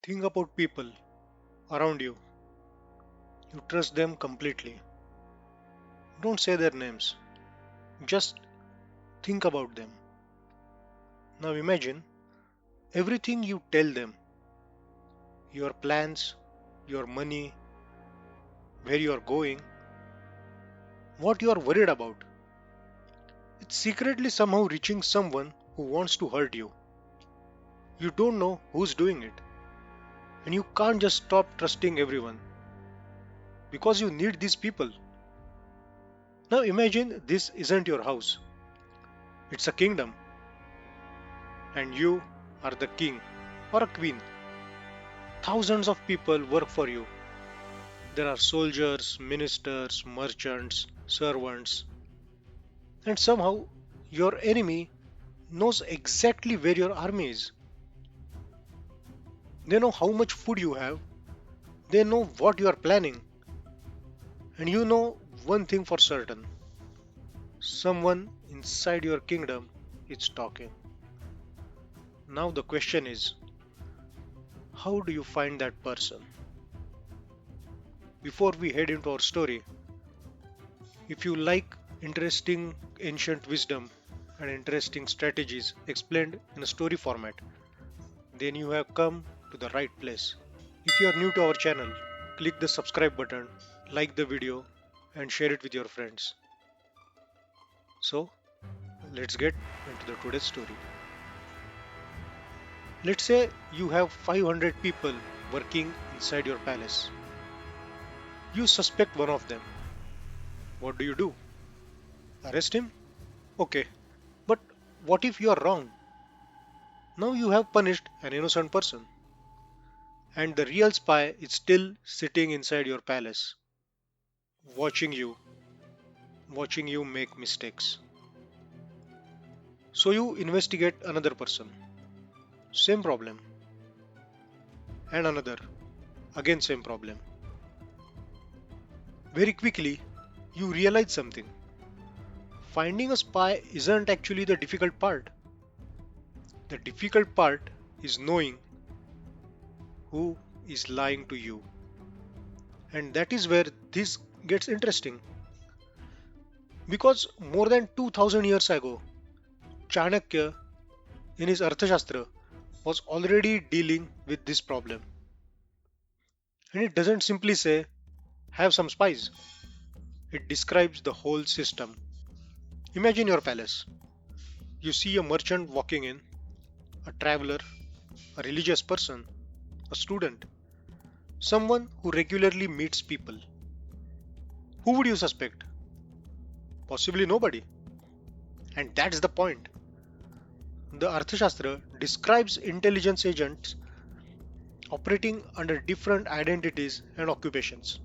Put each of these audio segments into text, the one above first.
Think about people around you. You trust them completely. Don't say their names. Just think about them. Now imagine everything you tell them, your plans, your money, where you are going, what you are worried about. It's secretly somehow reaching someone who wants to hurt you. You don't know who's doing it. And you can't just stop trusting everyone because you need these people. Now imagine this isn't your house, it's a kingdom, and you are the king or a queen. Thousands of people work for you. There are soldiers, ministers, merchants, servants, and somehow your enemy knows exactly where your army is. They know how much food you have, they know what you are planning, and you know one thing for certain: someone inside your kingdom is talking. Now the question is, how do you find that person? Before we head into our story, if you like interesting ancient wisdom and interesting strategies explained in a story format, then you have come to the right place. If you are new to our channel, click the subscribe button, like the video, and share it with your friends. So, let's get into the today's story. Let's say you have 500 people working inside your palace. You suspect one of them. What do? Arrest him? Okay. But what if you are wrong? Now you have punished an innocent person, and the real spy is still sitting inside your palace, watching you make mistakes. So you investigate another person, same problem, and another, again same problem. Very quickly, you realize something. Finding a spy isn't actually the difficult part. The difficult part is knowing who is lying to you. And that is where this gets interesting. Because more than 2000 years ago, Chanakya in his Arthashastra was already dealing with this problem. And it doesn't simply say, have some spies. It describes the whole system. Imagine your palace. You see a merchant walking in, a traveler, a religious person, a student, someone who regularly meets people. Who would you suspect? Possibly nobody. And that's the point. The Arthashastra describes intelligence agents operating under different identities and occupations.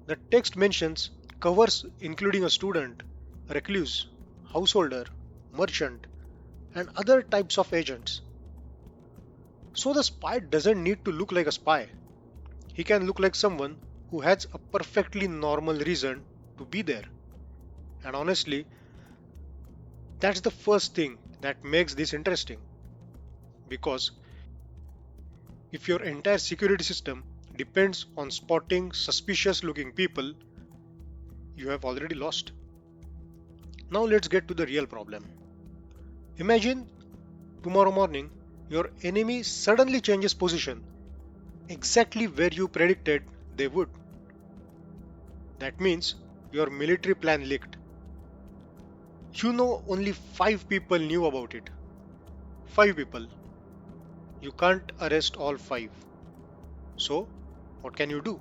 The text mentions covers including a student, a recluse, householder, merchant, and other types of agents. So the spy doesn't need to look like a spy. He can look like someone who has a perfectly normal reason to be there. And honestly, that's the first thing that makes this interesting. Because if your entire security system depends on spotting suspicious looking people, you have already lost. Now let's get to the real problem. Imagine tomorrow morning your enemy suddenly changes position exactly where you predicted they would. That means your military plan leaked. You know only 5 people knew about it. 5 people. You can't arrest all 5. So, what can you do?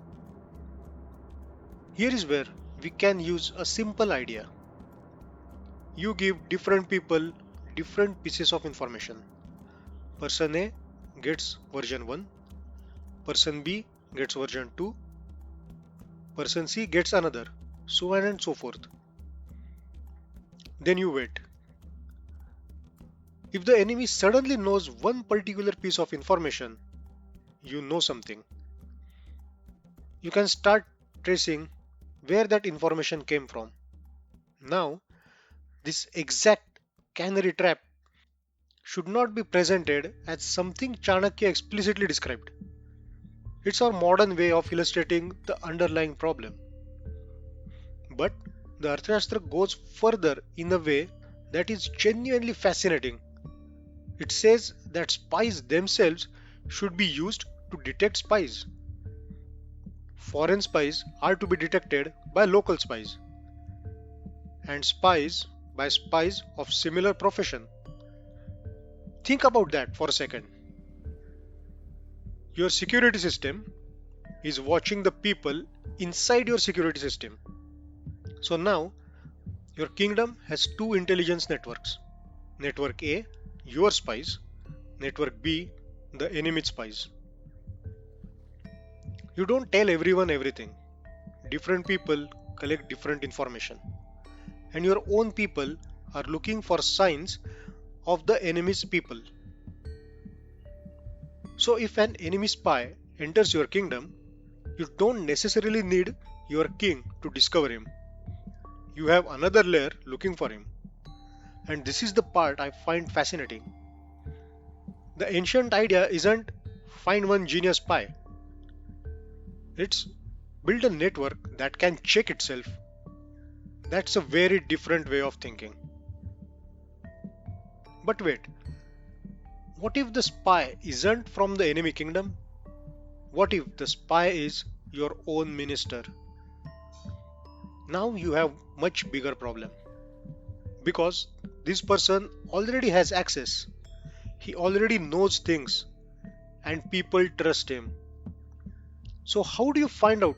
Here is where we can use a simple idea. You give different people different pieces of information. Person A gets version 1, person B gets version 2, person C gets another, so on and so forth. Then you wait. If the enemy suddenly knows one particular piece of information, you know something. You can start tracing where that information came from. Now, this exact canary trap should not be presented as something Chanakya explicitly described. It's our modern way of illustrating the underlying problem. But the Arthashastra goes further in a way that is genuinely fascinating. It says that spies themselves should be used to detect spies. Foreign spies are to be detected by local spies, and spies by spies of similar profession. Think about that for a second. Your security system is watching the people inside your security system. So now your kingdom has two intelligence networks. Network A, your spies. Network B, the enemy spies. You don't tell everyone everything. Different people collect different information. And your own people are looking for signs of the enemy's people. So if an enemy spy enters your kingdom, you don't necessarily need your king to discover him. You have another layer looking for him. And this is the part I find fascinating. The ancient idea isn't find one genius spy. It's build a network that can check itself. That's a very different way of thinking. But wait, what if the spy isn't from the enemy kingdom? What if the spy is your own minister? Now you have much bigger problem because this person already has access. He already knows things and people trust him. So how do you find out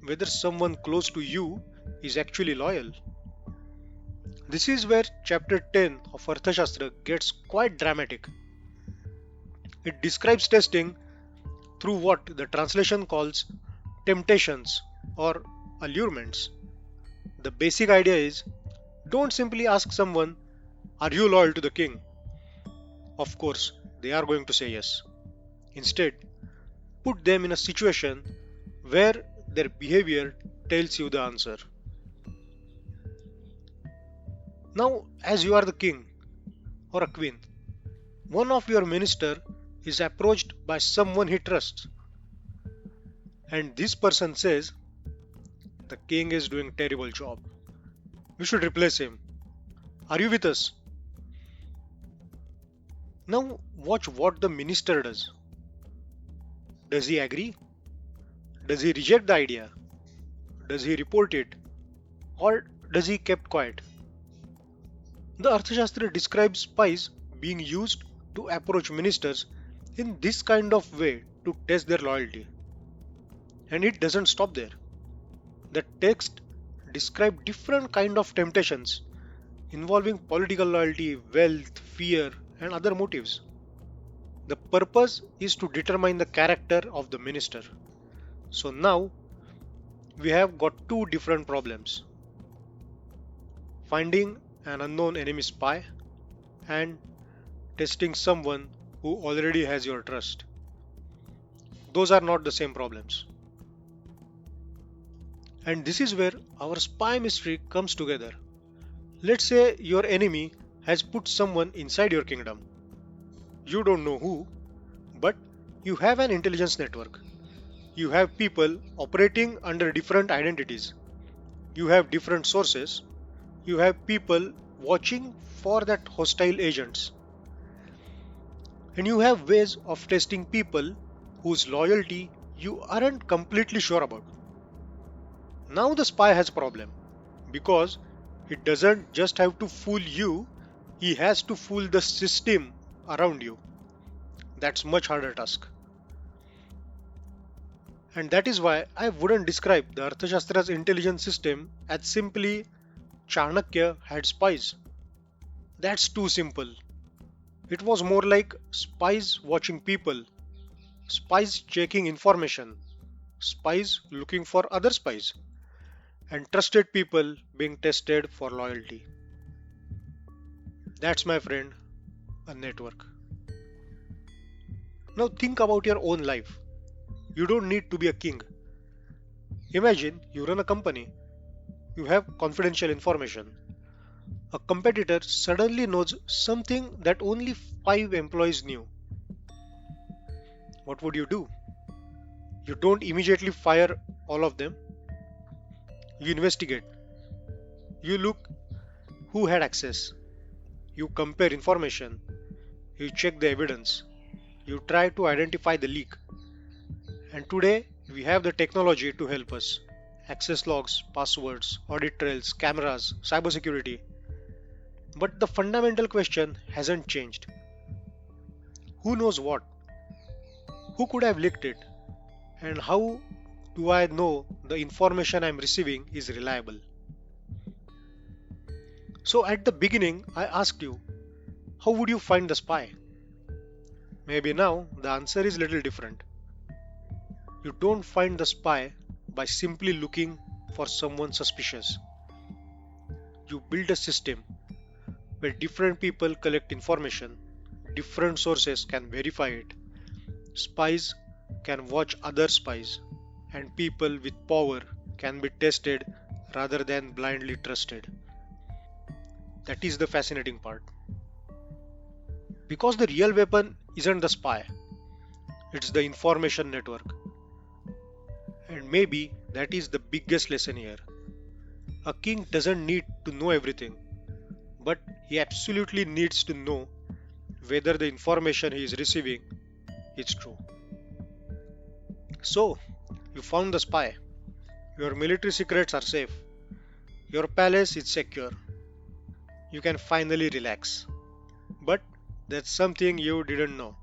whether someone close to you is actually loyal? This is where chapter 10 of Arthashastra gets quite dramatic. It describes testing through what the translation calls temptations or allurements. The basic idea is don't simply ask someone, are you loyal to the king? Of course, they are going to say yes. Instead, put them in a situation where their behavior tells you the answer. Now, as you are the king or a queen, one of your minister is approached by someone he trusts, and this person says, the king is doing terrible job. We should replace him. Are you with us? Now watch what the minister does. Does he agree? Does he reject the idea? Does he report it? Or does he keep quiet? The Arthashastra describes spies being used to approach ministers in this kind of way to test their loyalty. And it doesn't stop there. The text describes different kind of temptations involving political loyalty, wealth, fear, and other motives. The purpose is to determine the character of the minister. So now we have got two different problems: finding an unknown enemy spy and testing someone who already has your trust. Those are not the same problems. And this is where our spy mystery comes together. Let's say your enemy has put someone inside your kingdom. You don't know who, but you have an intelligence network. You have people operating under different identities. You have different sources. You have people watching for that hostile agents. And you have ways of testing people whose loyalty you aren't completely sure about. Now the spy has a problem because he doesn't just have to fool you, he has to fool the system around you. That's much harder task. And that is why I wouldn't describe the Arthashastra's intelligence system as simply Chanakya had spies. That's too simple. It was more like spies watching people, spies checking information, spies looking for other spies, and trusted people being tested for loyalty. That's, my friend, a network. Now think about your own life. You don't need to be a king. Imagine you run a company. You have confidential information. A competitor suddenly knows something that only 5 employees knew. What would you do? You don't immediately fire all of them. You investigate. You look who had access. You compare information. You check the evidence. You try to identify the leak. And today, we have the technology to help us. Access logs, passwords, audit trails, cameras, cybersecurity. But the fundamental question hasn't changed. Who knows what? Who could have leaked it? And how do I know the information I'm receiving is reliable? So at the beginning, I asked you, how would you find the spy? Maybe now the answer is little different. You don't find the spy by simply looking for someone suspicious. You build a system where different people collect information, different sources can verify it, spies can watch other spies, and people with power can be tested rather than blindly trusted. That is the fascinating part. Because the real weapon isn't the spy, it's the information network. And maybe that is the biggest lesson here. A king doesn't need to know everything, but he absolutely needs to know whether the information he is receiving is true. So, you found the spy. Your military secrets are safe. Your palace is secure. You can finally relax. But there's something you didn't know.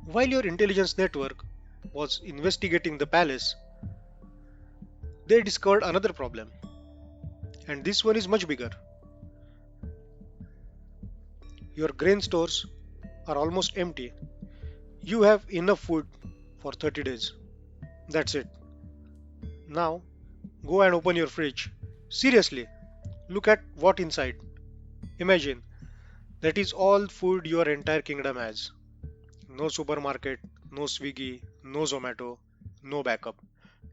While your intelligence network was investigating the palace, they discovered another problem. And this one is much bigger. Your grain stores are almost empty. You have enough food for 30 days. That's it. Now, go and open your fridge. Seriously, look at what inside. Imagine that is all food your entire kingdom has. No supermarket, no Swiggy, no Zomato, no backup.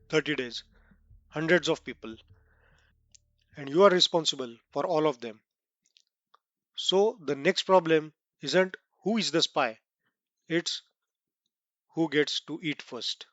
30 days, hundreds of people, and you are responsible for all of them. So the next problem isn't who is the spy, it's who gets to eat first.